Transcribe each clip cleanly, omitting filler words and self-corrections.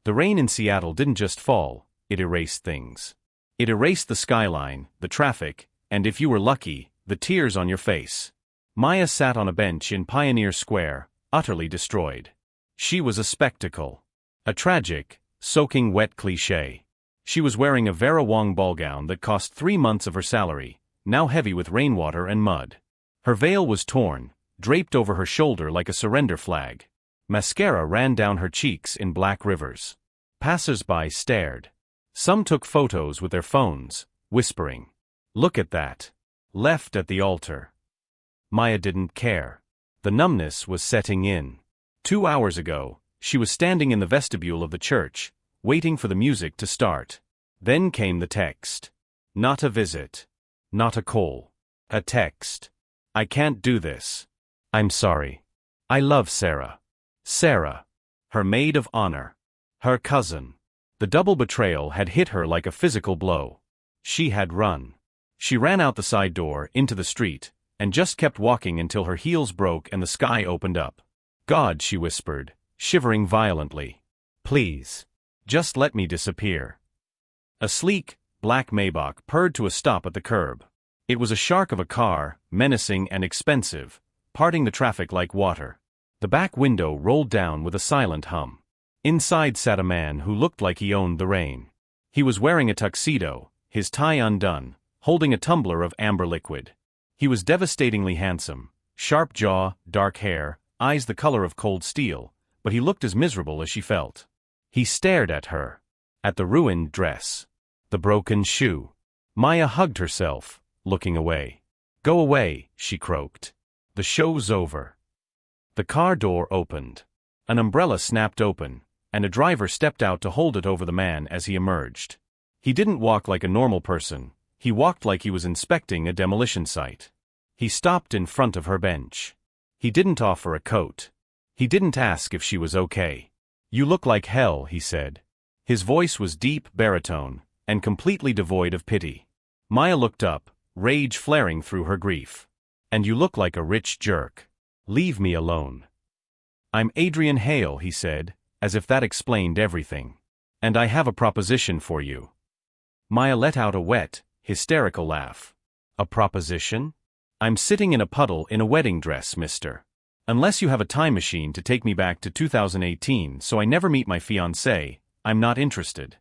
The rain in Seattle didn't just fall, it erased things. It erased the skyline, the traffic, and if you were lucky, the tears on your face. Maya sat on a bench in Pioneer Square, utterly destroyed. She was a spectacle. A tragic, soaking wet cliché. She was wearing a Vera Wang ball gown that cost 3 months of her salary, now heavy with rainwater and mud. Her veil was torn, draped over her shoulder like a surrender flag. Mascara ran down her cheeks in black rivers. Passers-by stared. Some took photos with their phones, whispering, "Look at that." Left at the altar. Maya didn't care. The numbness was setting in. 2 hours ago, she was standing in the vestibule of the church, waiting for the music to start. Then came the text. Not a visit. Not a call. A text. "I can't do this. I'm sorry. I love Sarah." Sarah. Her maid of honor. Her cousin. The double betrayal had hit her like a physical blow. She had run. She ran out the side door, into the street, and just kept walking until her heels broke and the sky opened up. "God," she whispered, shivering violently. "Please. Just let me disappear." A sleek, black Maybach purred to a stop at the curb. It was a shark of a car, menacing and expensive, parting the traffic like water. The back window rolled down with a silent hum. Inside sat a man who looked like he owned the rain. He was wearing a tuxedo, his tie undone, holding a tumbler of amber liquid. He was devastatingly handsome, sharp jaw, dark hair, eyes the color of cold steel, but he looked as miserable as she felt. He stared at her. At the ruined dress. The broken shoe. Maya hugged herself, looking away. "Go away," she croaked. "The show's over." The car door opened. An umbrella snapped open, and a driver stepped out to hold it over the man as he emerged. He didn't walk like a normal person, he walked like he was inspecting a demolition site. He stopped in front of her bench. He didn't offer a coat. He didn't ask if she was okay. "You look like hell," he said. His voice was deep baritone, and completely devoid of pity. Maya looked up, rage flaring through her grief. "And you look like a rich jerk. Leave me alone." "I'm Adrian Hale," he said, as if that explained everything. "And I have a proposition for you." Maya let out a wet, hysterical laugh. "A proposition? I'm sitting in a puddle in a wedding dress, mister. Unless you have a time machine to take me back to 2018 so I never meet my fiancée, I'm not interested."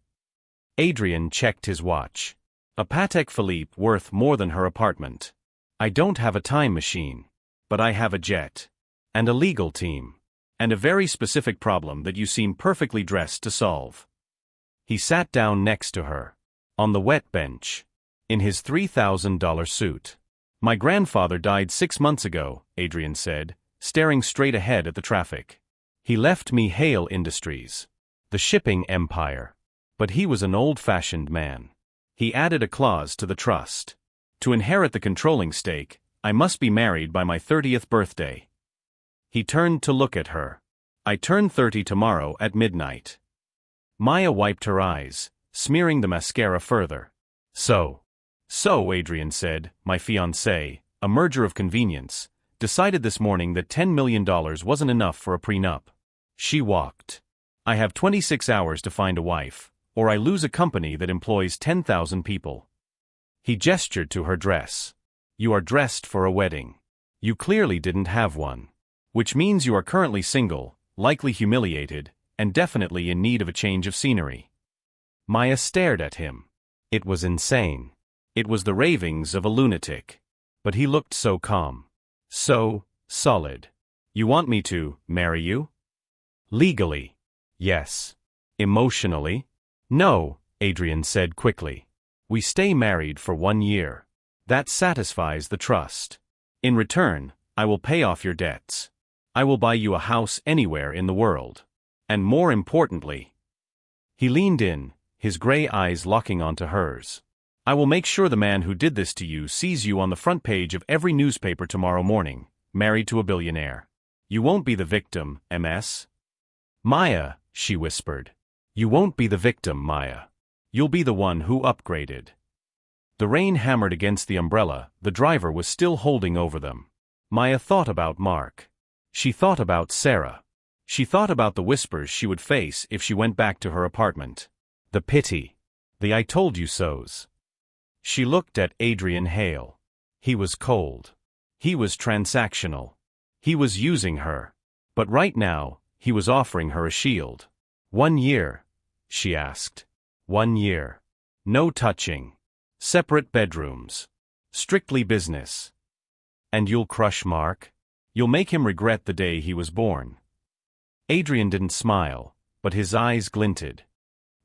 Adrian checked his watch. A Patek Philippe worth more than her apartment. "I don't have a time machine. But I have a jet. And a legal team. And a very specific problem that you seem perfectly dressed to solve." He sat down next to her. On the wet bench. In his $3,000 suit. "My grandfather died 6 months ago," Adrian said, staring straight ahead at the traffic. "He left me Hale Industries. The shipping empire. But he was an old-fashioned man. He added a clause to the trust. To inherit the controlling stake, I must be married by my 30th birthday." He turned to look at her. "I turn 30 tomorrow at midnight." Maya wiped her eyes, smearing the mascara further. So, Adrian said, "My fiancé, a merger of convenience, decided this morning that $10 million wasn't enough for a prenup." She walked. "I have 26 hours to find a wife, or I lose a company that employs 10,000 people." He gestured to her dress. "You are dressed for a wedding. You clearly didn't have one. Which means you are currently single, likely humiliated, and definitely in need of a change of scenery." Maya stared at him. It was insane. It was the ravings of a lunatic. But he looked so calm. So solid. "You want me to marry you?" "Legally. Yes. Emotionally? No," Adrian said quickly. "We stay married for 1 year. That satisfies the trust. In return, I will pay off your debts. I will buy you a house anywhere in the world. And more importantly..." He leaned in, his gray eyes locking onto hers. "I will make sure the man who did this to you sees you on the front page of every newspaper tomorrow morning, married to a billionaire. You won't be the victim, MS." "Maya," she whispered. "You won't be the victim, Maya. You'll be the one who upgraded." The rain hammered against the umbrella, the driver was still holding over them. Maya thought about Mark. She thought about Sarah. She thought about the whispers she would face if she went back to her apartment. The pity. The I told you so's. She looked at Adrian Hale. He was cold. He was transactional. He was using her. But right now, he was offering her a shield. 1 year? She asked. 1 year. No touching. Separate bedrooms. Strictly business. And you'll crush Mark? You'll make him regret the day he was born. Adrian didn't smile, but his eyes glinted.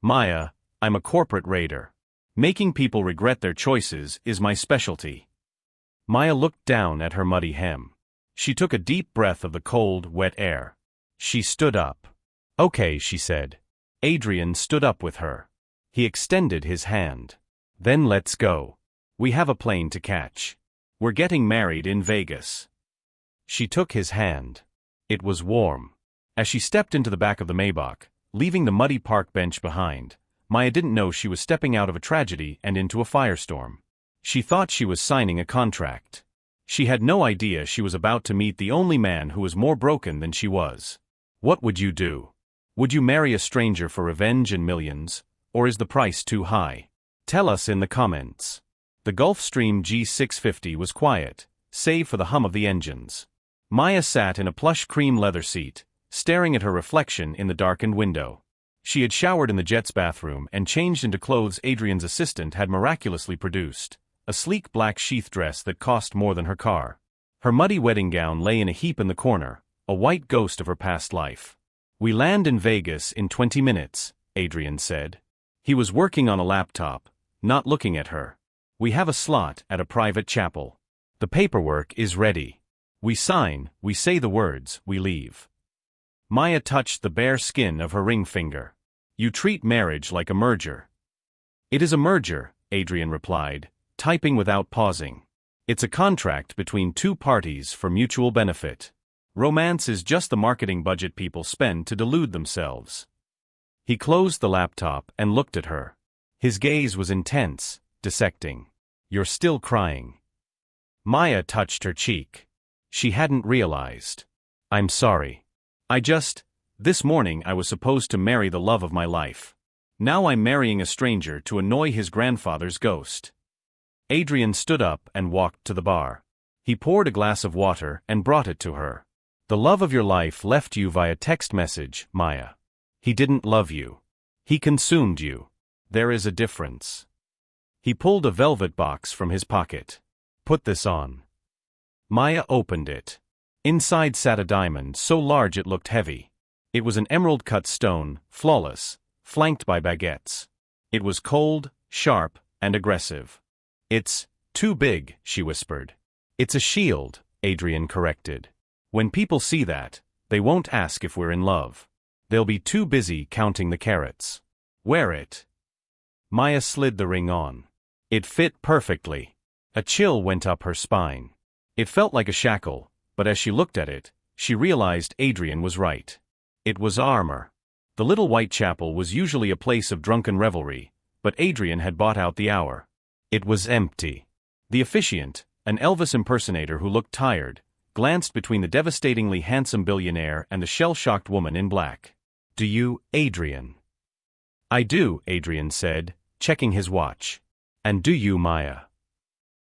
Maya, I'm a corporate raider. Making people regret their choices is my specialty. Maya looked down at her muddy hem. She took a deep breath of the cold, wet air. She stood up. Okay, she said. Adrian stood up with her. He extended his hand. Then let's go. We have a plane to catch. We're getting married in Vegas. She took his hand. It was warm. As she stepped into the back of the Maybach, leaving the muddy park bench behind, Maya didn't know she was stepping out of a tragedy and into a firestorm. She thought she was signing a contract. She had no idea she was about to meet the only man who was more broken than she was. What would you do? Would you marry a stranger for revenge and millions, or is the price too high? Tell us in the comments. The Gulfstream G650 was quiet, save for the hum of the engines. Maya sat in a plush cream leather seat, staring at her reflection in the darkened window. She had showered in the jet's bathroom and changed into clothes Adrian's assistant had miraculously produced, a sleek black sheath dress that cost more than her car. Her muddy wedding gown lay in a heap in the corner, a white ghost of her past life. We land in Vegas in 20 minutes, Adrian said. He was working on a laptop, not looking at her. We have a slot at a private chapel. The paperwork is ready. We sign, we say the words, we leave. Maya touched the bare skin of her ring finger. You treat marriage like a merger. It is a merger, Adrian replied, typing without pausing. It's a contract between two parties for mutual benefit. Romance is just the marketing budget people spend to delude themselves. He closed the laptop and looked at her. His gaze was intense, dissecting. You're still crying. Maya touched her cheek. She hadn't realized. I'm sorry. This morning I was supposed to marry the love of my life. Now I'm marrying a stranger to annoy his grandfather's ghost. Adrian stood up and walked to the bar. He poured a glass of water and brought it to her. The love of your life left you via text message, Maya. He didn't love you. He consumed you. There is a difference. He pulled a velvet box from his pocket. Put this on. Maya opened it. Inside sat a diamond so large it looked heavy. It was an emerald-cut stone, flawless, flanked by baguettes. It was cold, sharp, and aggressive. It's too big, she whispered. It's a shield, Adrian corrected. When people see that, they won't ask if we're in love. They'll be too busy counting the carats. Wear it. Maya slid the ring on. It fit perfectly. A chill went up her spine. It felt like a shackle, but as she looked at it, she realized Adrian was right. It was armor. The little white chapel was usually a place of drunken revelry, but Adrian had bought out the hour. It was empty. The officiant, an Elvis impersonator who looked tired, glanced between the devastatingly handsome billionaire and the shell-shocked woman in black. Do you, Adrian? I do, Adrian said, checking his watch. And do you, Maya?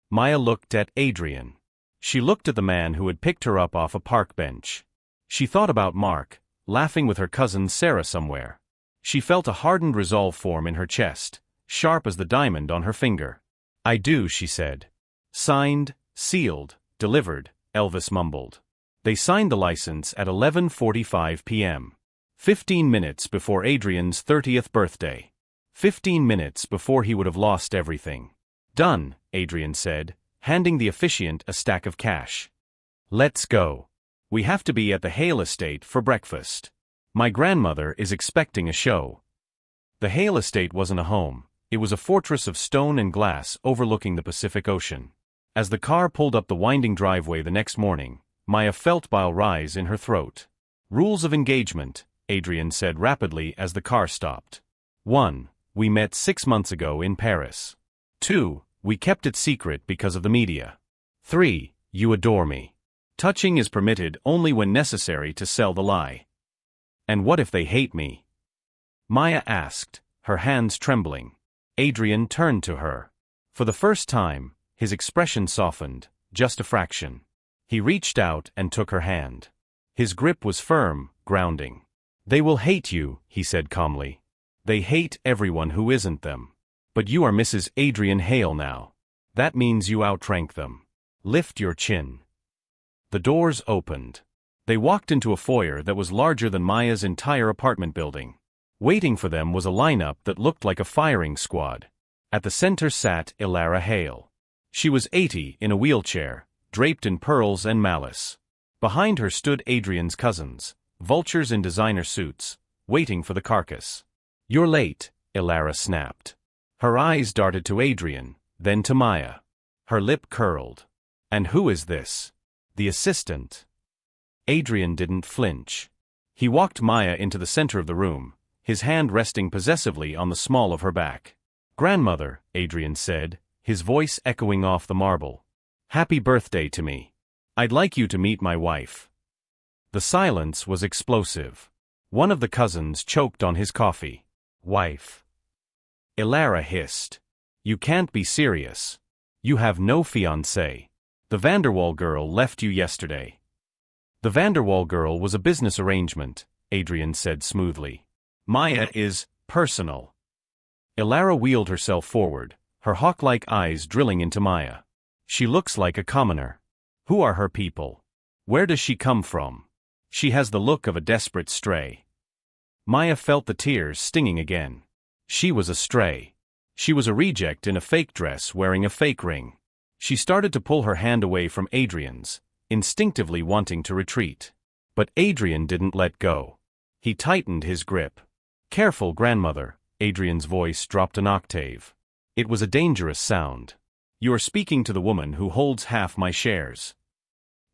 Maya looked at Adrian. She looked at the man who had picked her up off a park bench. She thought about Mark, laughing with her cousin Sarah somewhere. She felt a hardened resolve form in her chest, sharp as the diamond on her finger. I do, she said. Signed, sealed, delivered, Elvis mumbled. They signed the license at 11:45 p.m. 15 minutes before Adrian's 30th birthday. 15 minutes before he would have lost everything. Done, Adrian said, handing the officiant a stack of cash. Let's go. We have to be at the Hale estate for breakfast. My grandmother is expecting a show. The Hale estate wasn't a home. It was a fortress of stone and glass overlooking the Pacific Ocean. As the car pulled up the winding driveway the next morning, Maya felt bile rise in her throat. Rules of engagement, Adrian said rapidly as the car stopped. 1. We met 6 months ago in Paris. 2. We kept it secret because of the media. 3. You adore me. Touching is permitted only when necessary to sell the lie. And what if they hate me? Maya asked, her hands trembling. Adrian turned to her. For the first time, his expression softened, just a fraction. He reached out and took her hand. His grip was firm, grounding. They will hate you, he said calmly. They hate everyone who isn't them. But you are Mrs. Adrian Hale now. That means you outrank them. Lift your chin. The doors opened. They walked into a foyer that was larger than Maya's entire apartment building. Waiting for them was a lineup that looked like a firing squad. At the center sat Elara Hale. She was 80 in a wheelchair, draped in pearls and malice. Behind her stood Adrian's cousins, vultures in designer suits, waiting for the carcass. You're late, Elara snapped. Her eyes darted to Adrian, then to Maya. Her lip curled. And who is this? The assistant. Adrian didn't flinch. He walked Maya into the center of the room, his hand resting possessively on the small of her back. Grandmother, Adrian said, his voice echoing off the marble. Happy birthday to me. I'd like you to meet my wife. The silence was explosive. One of the cousins choked on his coffee. Wife. Elara hissed. You can't be serious. You have no fiancé. The Vanderwall girl left you yesterday. The Vanderwall girl was a business arrangement, Adrian said smoothly. Maya is personal. Elara wheeled herself forward, her hawk-like eyes drilling into Maya. She looks like a commoner. Who are her people? Where does she come from? She has the look of a desperate stray. Maya felt the tears stinging again. She was a stray. She was a reject in a fake dress wearing a fake ring. She started to pull her hand away from Adrian's, instinctively wanting to retreat. But Adrian didn't let go. He tightened his grip. Careful, grandmother, Adrian's voice dropped an octave. It was a dangerous sound. You are speaking to the woman who holds half my shares.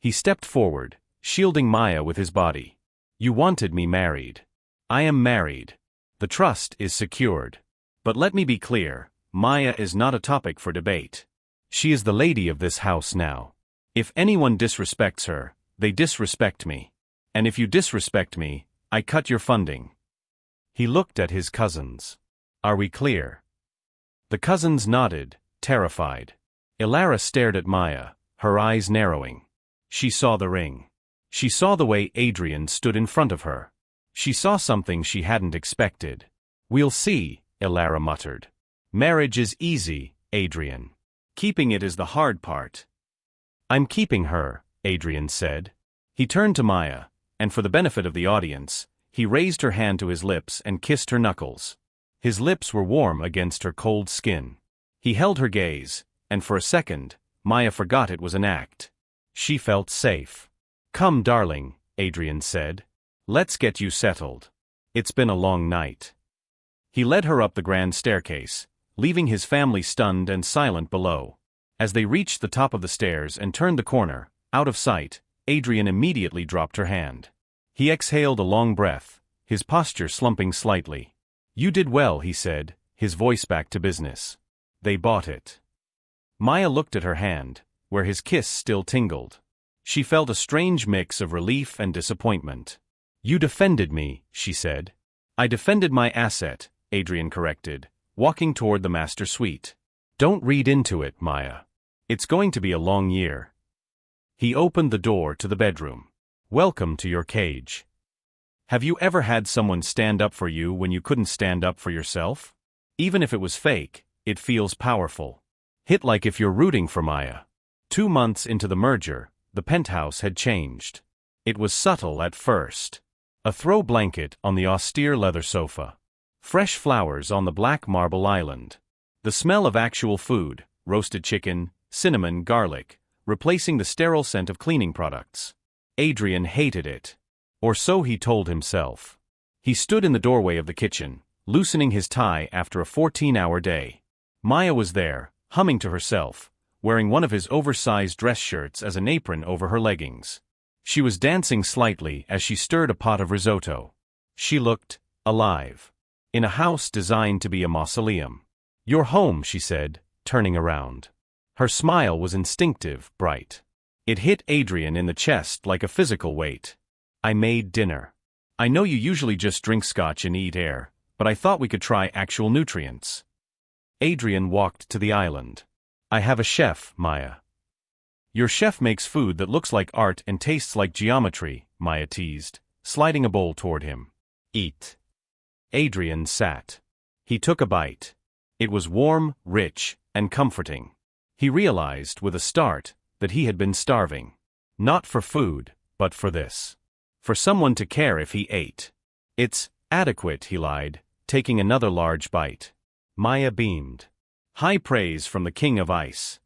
He stepped forward, shielding Maya with his body. You wanted me married. I am married. The trust is secured. But let me be clear, Maya is not a topic for debate. She is the lady of this house now. If anyone disrespects her, they disrespect me. And if you disrespect me, I cut your funding. He looked at his cousins. Are we clear? The cousins nodded, terrified. Elara stared at Maya, her eyes narrowing. She saw the ring. She saw the way Adrian stood in front of her. She saw something she hadn't expected. We'll see, Elara muttered. Marriage is easy, Adrian. Keeping it is the hard part. I'm keeping her, Adrian said. He turned to Maya, and for the benefit of the audience, he raised her hand to his lips and kissed her knuckles. His lips were warm against her cold skin. He held her gaze, and for a second, Maya forgot it was an act. She felt safe. Come, darling, Adrian said. Let's get you settled. It's been a long night. He led her up the grand staircase, leaving his family stunned and silent below. As they reached the top of the stairs and turned the corner, out of sight, Adrian immediately dropped her hand. He exhaled a long breath, his posture slumping slightly. You did well, he said, his voice back to business. They bought it. Maya looked at her hand, where his kiss still tingled. She felt a strange mix of relief and disappointment. You defended me, she said. I defended my asset, Adrian corrected, walking toward the master suite. Don't read into it, Maya. It's going to be a long year. He opened the door to the bedroom. Welcome to your cage. Have you ever had someone stand up for you when you couldn't stand up for yourself? Even if it was fake, it feels powerful. Hit like if you're rooting for Maya. 2 months into the merger, the penthouse had changed. It was subtle at first. A throw blanket on the austere leather sofa. Fresh flowers on the black marble island. The smell of actual food, roasted chicken, cinnamon, garlic, replacing the sterile scent of cleaning products. Adrian hated it. Or so he told himself. He stood in the doorway of the kitchen, loosening his tie after a 14-hour day. Maya was there, humming to herself, wearing one of his oversized dress shirts as an apron over her leggings. She was dancing slightly as she stirred a pot of risotto. She looked alive. In a house designed to be a mausoleum. You're home, she said, turning around. Her smile was instinctive, bright. It hit Adrian in the chest like a physical weight. I made dinner. I know you usually just drink scotch and eat air, but I thought we could try actual nutrients. Adrian walked to the island. I have a chef, Maya. Your chef makes food that looks like art and tastes like geometry, Maya teased, sliding a bowl toward him. Eat. Adrian sat. He took a bite. It was warm, rich, and comforting. He realized, with a start, that he had been starving. Not for food, but for this. For someone to care if he ate. It's adequate, he lied, taking another large bite. Maya beamed. High praise from the king of ice.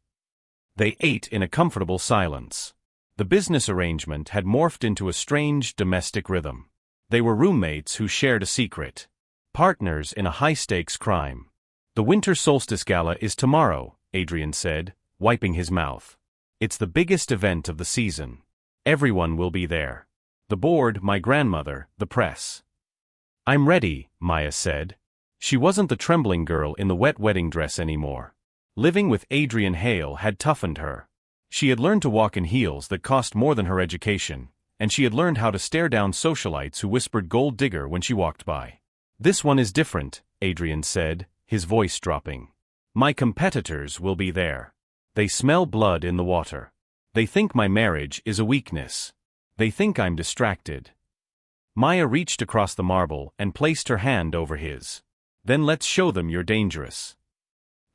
They ate in a comfortable silence. The business arrangement had morphed into a strange domestic rhythm. They were roommates who shared a secret. Partners in a high-stakes crime. The winter solstice gala is tomorrow, Adrian said, wiping his mouth. It's the biggest event of the season. Everyone will be there. The board, my grandmother, the press. I'm ready, Maya said. She wasn't the trembling girl in the wet wedding dress anymore. Living with Adrian Hale had toughened her. She had learned to walk in heels that cost more than her education, and she had learned how to stare down socialites who whispered gold digger when she walked by. This one is different, Adrian said, his voice dropping. My competitors will be there. They smell blood in the water. They think my marriage is a weakness. They think I'm distracted. Maya reached across the marble and placed her hand over his. Then let's show them you're dangerous.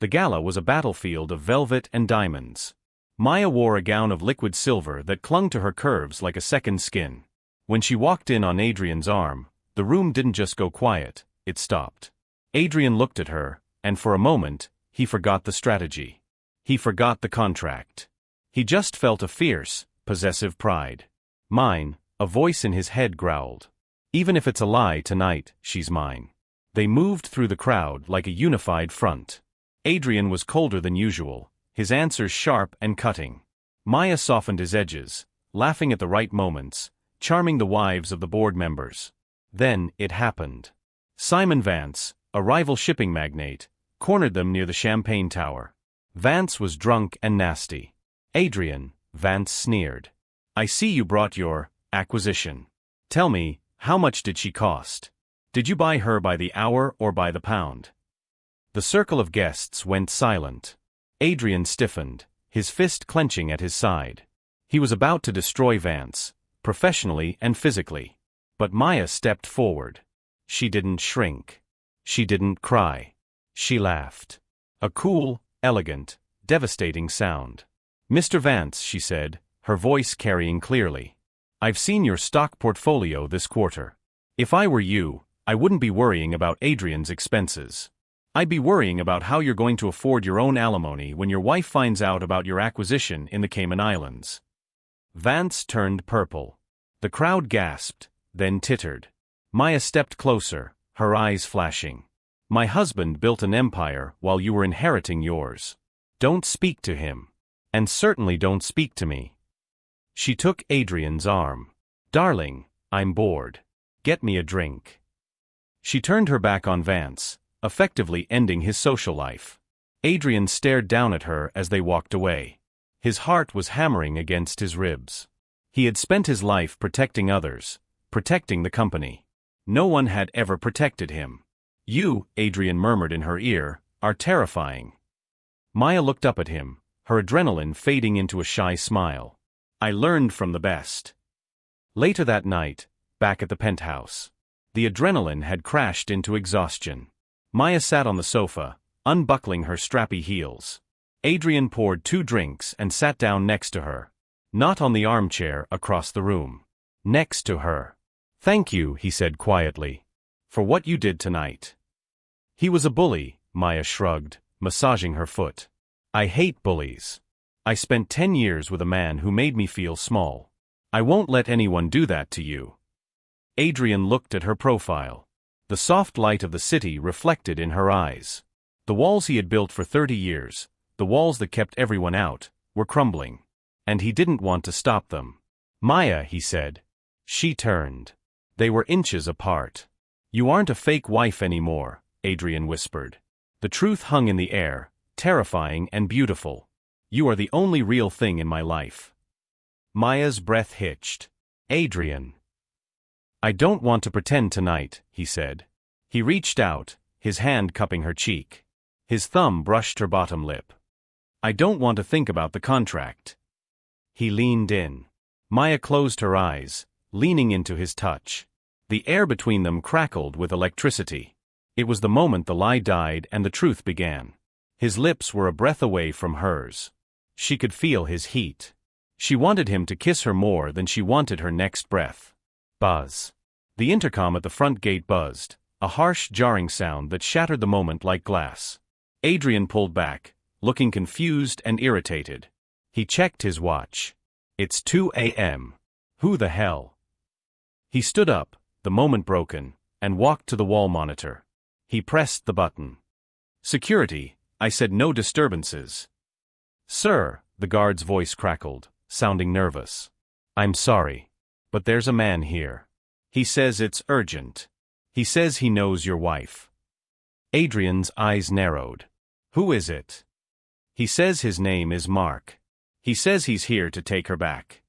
The gala was a battlefield of velvet and diamonds. Maya wore a gown of liquid silver that clung to her curves like a second skin. When she walked in on Adrian's arm, the room didn't just go quiet, it stopped. Adrian looked at her, and for a moment, he forgot the strategy. He forgot the contract. He just felt a fierce, possessive pride. Mine, a voice in his head growled. Even if it's a lie tonight, she's mine. They moved through the crowd like a unified front. Adrian was colder than usual, his answers sharp and cutting. Maya softened his edges, laughing at the right moments, charming the wives of the board members. Then it happened. Simon Vance, a rival shipping magnate, cornered them near the Champagne Tower. Vance was drunk and nasty. Adrian, Vance sneered. I see you brought your acquisition. Tell me, how much did she cost? Did you buy her by the hour or by the pound? The circle of guests went silent. Adrian stiffened, his fist clenching at his side. He was about to destroy Vance, professionally and physically. But Maya stepped forward. She didn't shrink. She didn't cry. She laughed. A cool, elegant, devastating sound. Mr. Vance, she said, her voice carrying clearly. I've seen your stock portfolio this quarter. If I were you, I wouldn't be worrying about Adrian's expenses. I'd be worrying about how you're going to afford your own alimony when your wife finds out about your acquisition in the Cayman Islands. Vance turned purple. The crowd gasped, then tittered. Maya stepped closer, her eyes flashing. My husband built an empire while you were inheriting yours. Don't speak to him. And certainly don't speak to me. She took Adrian's arm. Darling, I'm bored. Get me a drink. She turned her back on Vance, effectively ending his social life. Adrian stared down at her as they walked away. His heart was hammering against his ribs. He had spent his life protecting others, protecting the company. No one had ever protected him. You, Adrian murmured in her ear, are terrifying. Maya looked up at him, her adrenaline fading into a shy smile. I learned from the best. Later that night, back at the penthouse. The adrenaline had crashed into exhaustion. Maya sat on the sofa, unbuckling her strappy heels. Adrian poured 2 drinks and sat down next to her. Not on the armchair across the room. Next to her. Thank you, he said quietly. For what you did tonight. He was a bully, Maya shrugged, massaging her foot. I hate bullies. I spent 10 years with a man who made me feel small. I won't let anyone do that to you. Adrian looked at her profile. The soft light of the city reflected in her eyes. The walls he had built for 30 years, the walls that kept everyone out, were crumbling. And he didn't want to stop them. Maya, he said. She turned. They were inches apart. You aren't a fake wife anymore, Adrian whispered. The truth hung in the air, terrifying and beautiful. You are the only real thing in my life. Maya's breath hitched. Adrian. I don't want to pretend tonight, he said. He reached out, his hand cupping her cheek. His thumb brushed her bottom lip. I don't want to think about the contract. He leaned in. Maya closed her eyes, leaning into his touch. The air between them crackled with electricity. It was the moment the lie died and the truth began. His lips were a breath away from hers. She could feel his heat. She wanted him to kiss her more than she wanted her next breath. Buzz. The intercom at the front gate buzzed, a harsh, jarring sound that shattered the moment like glass. Adrian pulled back, looking confused and irritated. He checked his watch. It's 2 a.m. Who the hell? He stood up, the moment broken, and walked to the wall monitor. He pressed the button. Security, I said no disturbances. Sir, the guard's voice crackled, sounding nervous. I'm sorry, but there's a man here. He says it's urgent. He says he knows your wife. Adrian's eyes narrowed. Who is it? He says his name is Mark. He says he's here to take her back.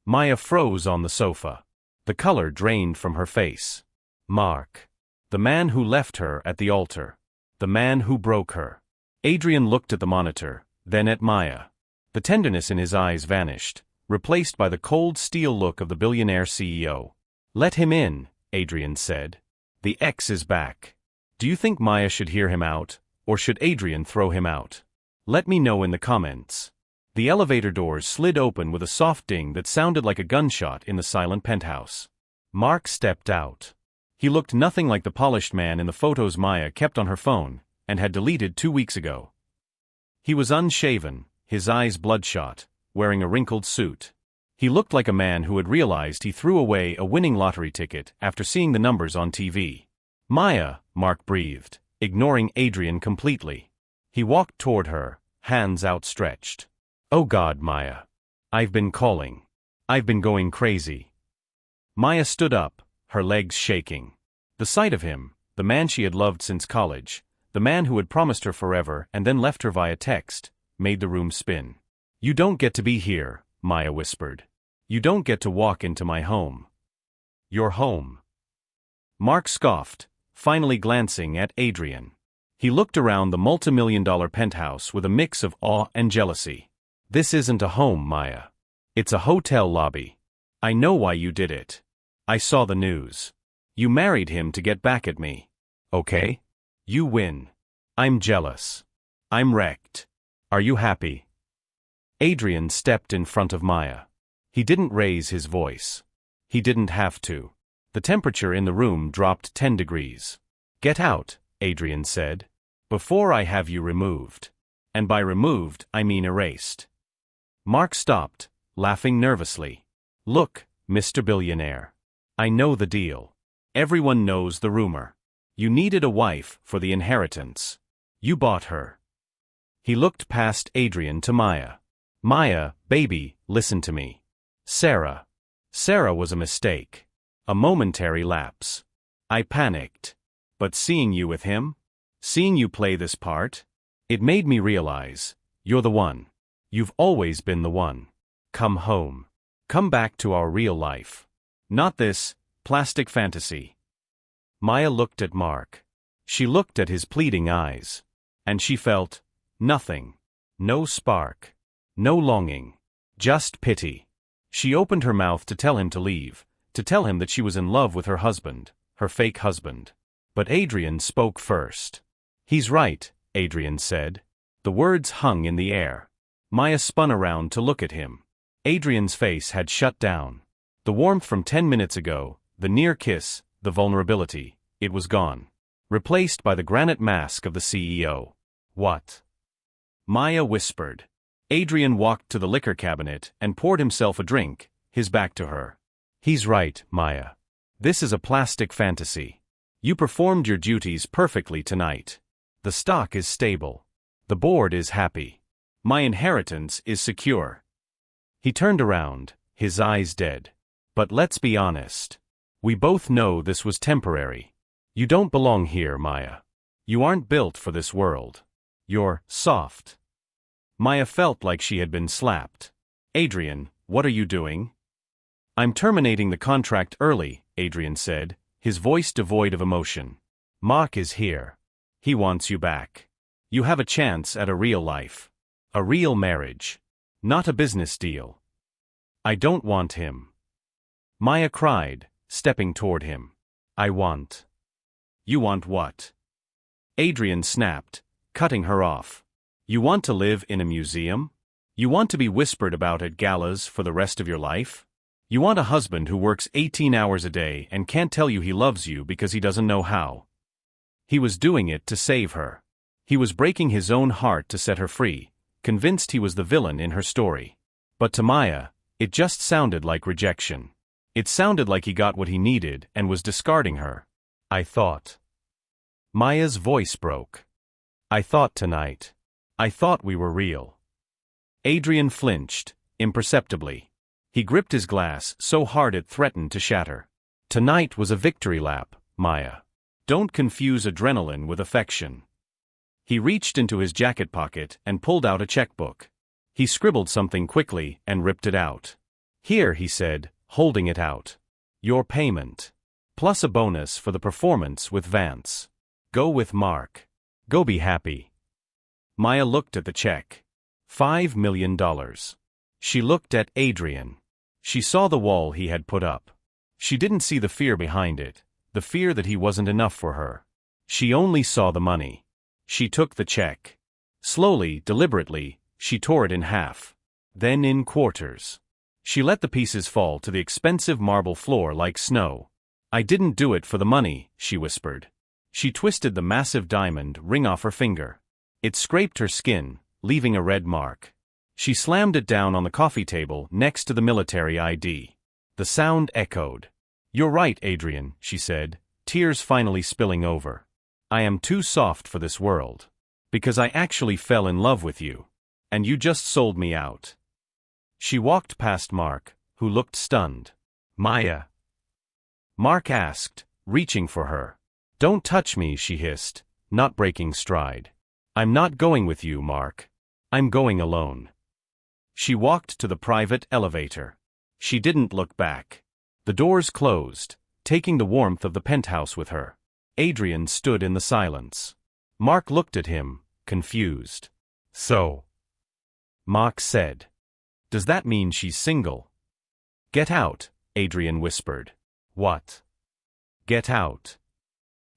Maya froze on the sofa. The color drained from her face. Mark. The man who left her at the altar. The man who broke her. Adrian looked at the monitor, then at Maya. The tenderness in his eyes vanished, replaced by the cold steel look of the billionaire CEO. Let him in, Adrian said. The ex is back. Do you think Maya should hear him out, or should Adrian throw him out? Let me know in the comments. The elevator doors slid open with a soft ding that sounded like a gunshot in the silent penthouse. Mark stepped out. He looked nothing like the polished man in the photos Maya kept on her phone and had deleted 2 weeks ago. He was unshaven, his eyes bloodshot, wearing a wrinkled suit. He looked like a man who had realized he threw away a winning lottery ticket after seeing the numbers on TV. Maya, Mark breathed, ignoring Adrian completely. He walked toward her, hands outstretched. Oh God, Maya. I've been calling. I've been going crazy. Maya stood up, her legs shaking. The sight of him, the man she had loved since college, the man who had promised her forever and then left her via text, made the room spin. You don't get to be here, Maya whispered. You don't get to walk into my home. Your home. Mark scoffed, finally glancing at Adrian. He looked around the multimillion-dollar penthouse with a mix of awe and jealousy. This isn't a home, Maya. It's a hotel lobby. I know why you did it. I saw the news. You married him to get back at me. Okay? You win. I'm jealous. I'm wrecked. Are you happy? Adrian stepped in front of Maya. He didn't raise his voice. He didn't have to. The temperature in the room dropped 10 degrees. Get out, Adrian said, before I have you removed. And by removed, I mean erased. Mark stopped, laughing nervously. Look, Mr. Billionaire. I know the deal. Everyone knows the rumor. You needed a wife for the inheritance. You bought her. He looked past Adrian to Maya. Maya, baby, listen to me. Sarah. Sarah was a mistake. A momentary lapse. I panicked. But seeing you with him? Seeing you play this part? It made me realize, you're the one. You've always been the one. Come home. Come back to our real life. Not this plastic fantasy. Maya looked at Mark. She looked at his pleading eyes. And she felt nothing. No spark. No longing. Just pity. She opened her mouth to tell him to leave, to tell him that she was in love with her husband, her fake husband. But Adrian spoke first. He's right, Adrian said. The words hung in the air. Maya spun around to look at him. Adrian's face had shut down. The warmth from 10 minutes ago, the near kiss, the vulnerability, it was gone. Replaced by the granite mask of the CEO. What? Maya whispered. Adrian walked to the liquor cabinet and poured himself a drink, his back to her. He's right, Maya. This is a plastic fantasy. You performed your duties perfectly tonight. The stock is stable. The board is happy. My inheritance is secure. He turned around, his eyes dead. But let's be honest. We both know this was temporary. You don't belong here, Maya. You aren't built for this world. You're soft. Maya felt like she had been slapped. Adrian, what are you doing? I'm terminating the contract early, Adrian said, his voice devoid of emotion. Mark is here. He wants you back. You have a chance at a real life. A real marriage. Not a business deal. I don't want him. Maya cried, stepping toward him. I want. You want what? Adrian snapped, cutting her off. You want to live in a museum? You want to be whispered about at galas for the rest of your life? You want a husband who works 18 hours a day and can't tell you he loves you because he doesn't know how? He was doing it to save her. He was breaking his own heart to set her free, convinced he was the villain in her story. But to Maya, it just sounded like rejection. It sounded like he got what he needed and was discarding her. I thought. Maya's voice broke. I thought tonight. I thought we were real. Adrian flinched, imperceptibly. He gripped his glass so hard it threatened to shatter. Tonight was a victory lap, Maya. Don't confuse adrenaline with affection. He reached into his jacket pocket and pulled out a checkbook. He scribbled something quickly and ripped it out. Here, he said, holding it out. Your payment. Plus a bonus for the performance with Vance. Go with Mark. Go be happy. Maya looked at the check. $5 million. She looked at Adrian. She saw the wall he had put up. She didn't see the fear behind it, the fear that he wasn't enough for her. She only saw the money. She took the check. Slowly, deliberately, she tore it in half. Then in quarters. She let the pieces fall to the expensive marble floor like snow. I didn't do it for the money, she whispered. She twisted the massive diamond ring off her finger. It scraped her skin, leaving a red mark. She slammed it down on the coffee table next to the military ID. The sound echoed. You're right, Adrian, she said, tears finally spilling over. I am too soft for this world. Because I actually fell in love with you. And you just sold me out. She walked past Mark, who looked stunned. Maya. Mark asked, reaching for her. Don't touch me, she hissed, not breaking stride. I'm not going with you, Mark. I'm going alone. She walked to the private elevator. She didn't look back. The doors closed, taking the warmth of the penthouse with her. Adrian stood in the silence. Mark looked at him, confused. So? Mark said. Does that mean she's single? Get out, Adrian whispered. What? Get out.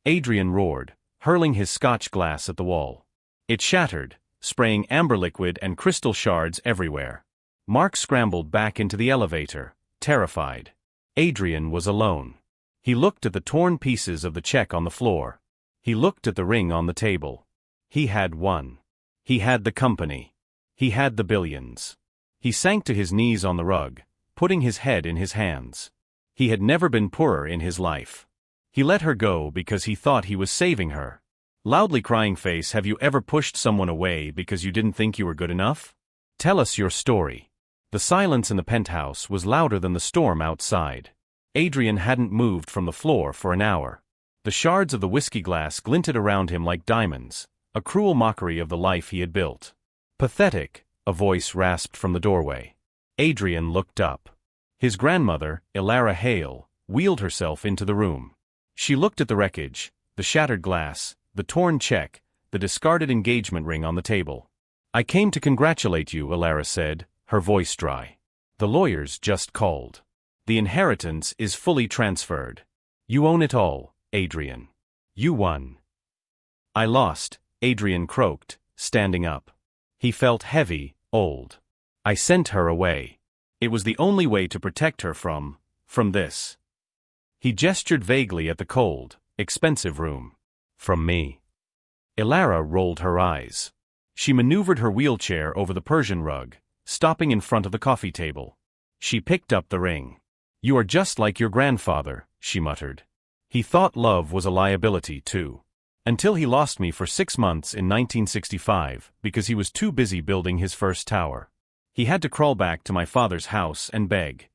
Adrian roared, hurling his scotch glass at the wall. It shattered, spraying amber liquid and crystal shards everywhere. Mark scrambled back into the elevator, terrified. Adrian was alone. He looked at the torn pieces of the check on the floor. He looked at the ring on the table. He had won. He had the company. He had the billions. He sank to his knees on the rug, putting his head in his hands. He had never been poorer in his life. He let her go because he thought he was saving her. Loudly crying face, have you ever pushed someone away because you didn't think you were good enough? Tell us your story. The silence in the penthouse was louder than the storm outside. Adrian hadn't moved from the floor for an hour. The shards of the whiskey glass glinted around him like diamonds, a cruel mockery of the life he had built. Pathetic, a voice rasped from the doorway. Adrian looked up. His grandmother, Ilara Hale, wheeled herself into the room. She looked at the wreckage, the shattered glass, the torn check, the discarded engagement ring on the table. I came to congratulate you, Ilara said, her voice dry. The lawyers just called. The inheritance is fully transferred. You own it all, Adrian. You won. I lost, Adrian croaked, standing up. He felt heavy, old. I sent her away. It was the only way to protect her from this. He gestured vaguely at the cold, expensive room. From me. Ilara rolled her eyes. She maneuvered her wheelchair over the Persian rug, stopping in front of the coffee table. She picked up the ring. You are just like your grandfather, she muttered. He thought love was a liability, too. Until he lost me for 6 months in 1965 because he was too busy building his first tower. He had to crawl back to my father's house and beg.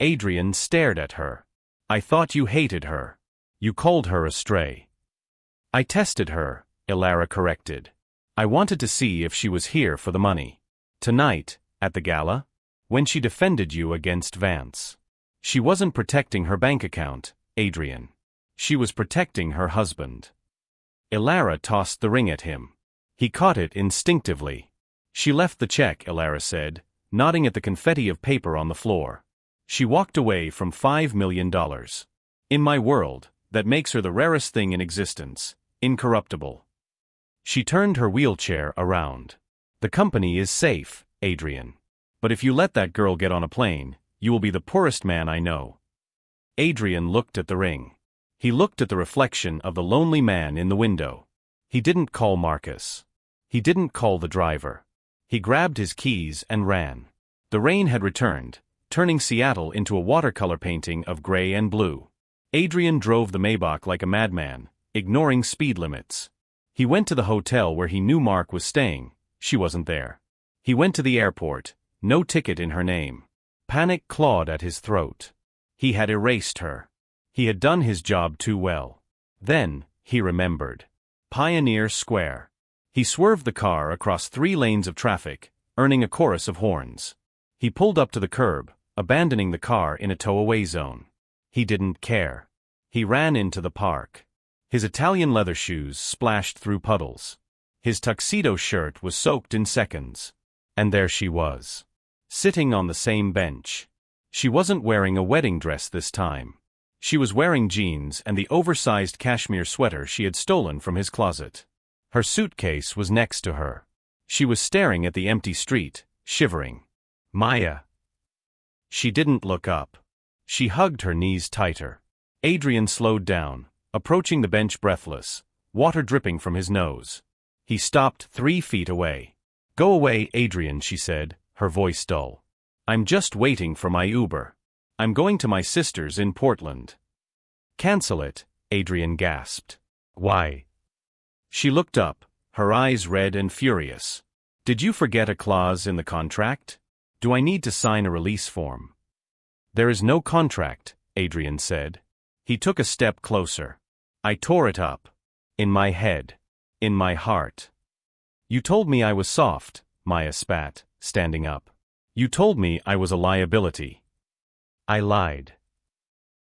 Adrian stared at her. I thought you hated her. You called her a stray. I tested her, Ilara corrected. I wanted to see if she was here for the money. Tonight, at the gala? When she defended you against Vance. She wasn't protecting her bank account, Adrian. She was protecting her husband. Ilara tossed the ring at him. He caught it instinctively. She left the check, Ilara said, nodding at the confetti of paper on the floor. She walked away from $5 million. In my world, that makes her the rarest thing in existence, incorruptible. She turned her wheelchair around. The company is safe, Adrian. But if you let that girl get on a plane, you will be the poorest man I know. Adrian looked at the ring. He looked at the reflection of the lonely man in the window. He didn't call Marcus. He didn't call the driver. He grabbed his keys and ran. The rain had returned, turning Seattle into a watercolor painting of gray and blue. Adrian drove the Maybach like a madman, ignoring speed limits. He went to the hotel where he knew Mark was staying. She wasn't there. He went to the airport, no ticket in her name. Panic clawed at his throat. He had erased her. He had done his job too well. Then, he remembered. Pioneer Square. He swerved the car across 3 lanes of traffic, earning a chorus of horns. He pulled up to the curb, abandoning the car in a tow-away zone. He didn't care. He ran into the park. His Italian leather shoes splashed through puddles. His tuxedo shirt was soaked in seconds. And there she was, sitting on the same bench. She wasn't wearing a wedding dress this time. She was wearing jeans and the oversized cashmere sweater she had stolen from his closet. Her suitcase was next to her. She was staring at the empty street, shivering. Maya. She didn't look up. She hugged her knees tighter. Adrian slowed down, approaching the bench breathless, water dripping from his nose. He stopped 3 feet away. Go away, Adrian, she said, her voice dull. I'm just waiting for my Uber. I'm going to my sister's in Portland. Cancel it, Adrian gasped. Why? She looked up, her eyes red and furious. Did you forget a clause in the contract? Do I need to sign a release form? There is no contract, Adrian said. He took a step closer. I tore it up. In my head. In my heart. You told me I was soft, Maya spat, standing up. You told me I was a liability. I lied.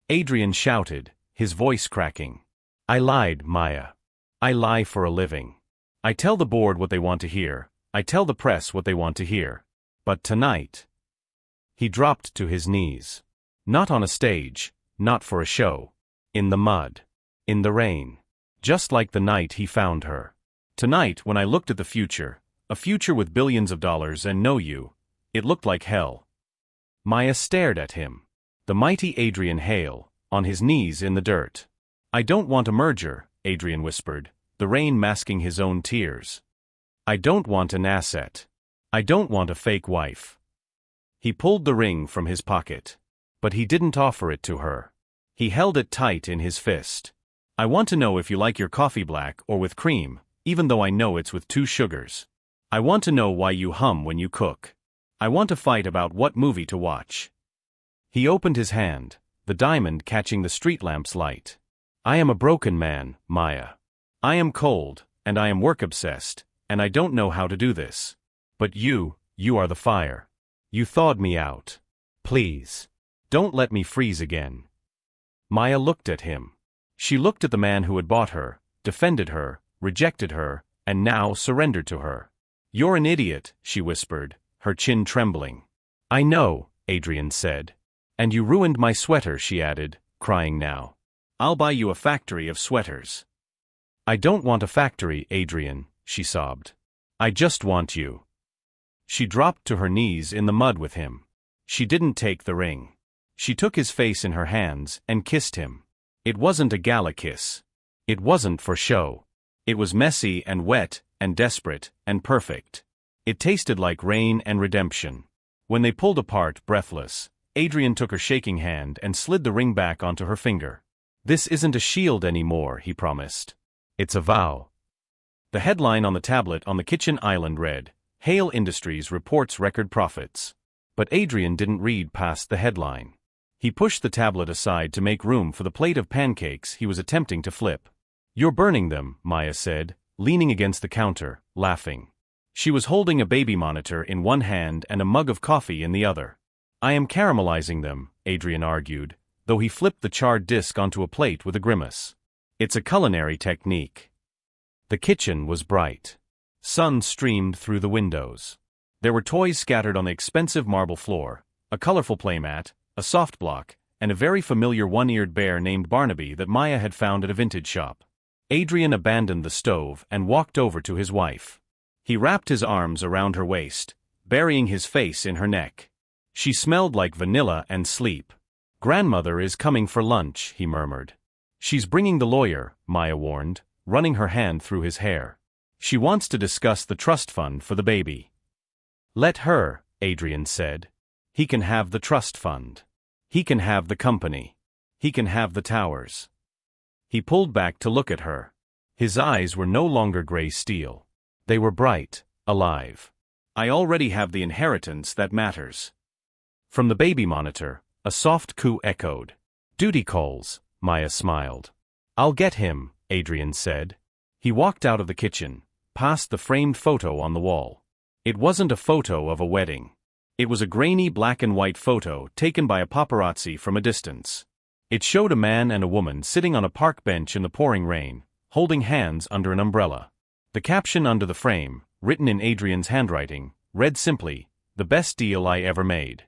Adrian shouted, his voice cracking. I lied, Maya. I lie for a living. I tell the board what they want to hear. I tell the press what they want to hear. But tonight... He dropped to his knees. Not on a stage, not for a show. In the mud. In the rain. Just like the night he found her. Tonight, when I looked at the future, a future with billions of dollars and no you, it looked like hell. Maya stared at him. The mighty Adrian Hale, on his knees in the dirt. I don't want a merger, Adrian whispered, the rain masking his own tears. I don't want an asset. I don't want a fake wife. He pulled the ring from his pocket. But he didn't offer it to her. He held it tight in his fist. I want to know if you like your coffee black or with cream, even though I know it's with 2 sugars. I want to know why you hum when you cook. I want to fight about what movie to watch. He opened his hand, the diamond catching the street lamp's light. I am a broken man, Maya. I am cold, and I am work-obsessed, and I don't know how to do this. But you are the fire. You thawed me out. Please. Don't let me freeze again. Maya looked at him. She looked at the man who had bought her, defended her, rejected her, and now surrendered to her. You're an idiot, she whispered, her chin trembling. I know, Adrian said. And you ruined my sweater, she added, crying now. I'll buy you a factory of sweaters. I don't want a factory, Adrian, she sobbed. I just want you. She dropped to her knees in the mud with him. She didn't take the ring. She took his face in her hands and kissed him. It wasn't a gala kiss. It wasn't for show. It was messy and wet and desperate and perfect. It tasted like rain and redemption. When they pulled apart, breathless, Adrian took her shaking hand and slid the ring back onto her finger. This isn't a shield anymore, he promised. It's a vow. The headline on the tablet on the kitchen island read, Hale Industries reports record profits. But Adrian didn't read past the headline. He pushed the tablet aside to make room for the plate of pancakes he was attempting to flip. You're burning them, Maya said, leaning against the counter, laughing. She was holding a baby monitor in one hand and a mug of coffee in the other. I am caramelizing them, Adrian argued, though he flipped the charred disc onto a plate with a grimace. It's a culinary technique. The kitchen was bright. Sun streamed through the windows. There were toys scattered on the expensive marble floor, a colorful playmat, a soft block, and a very familiar one-eared bear named Barnaby that Maya had found at a vintage shop. Adrian abandoned the stove and walked over to his wife. He wrapped his arms around her waist, burying his face in her neck. She smelled like vanilla and sleep. "Grandmother is coming for lunch," he murmured. "She's bringing the lawyer," Maya warned, running her hand through his hair. "She wants to discuss the trust fund for the baby." "Let her," Adrian said. "He can have the trust fund. He can have the company. He can have the towers." He pulled back to look at her. His eyes were no longer gray steel. They were bright, alive. "I already have the inheritance that matters." From the baby monitor, a soft coo echoed. "Duty calls," Maya smiled. "I'll get him," Adrian said. He walked out of the kitchen, past the framed photo on the wall. It wasn't a photo of a wedding. It was a grainy black-and-white photo taken by a paparazzi from a distance. It showed a man and a woman sitting on a park bench in the pouring rain, holding hands under an umbrella. The caption under the frame, written in Adrian's handwriting, read simply, "The best deal I ever made."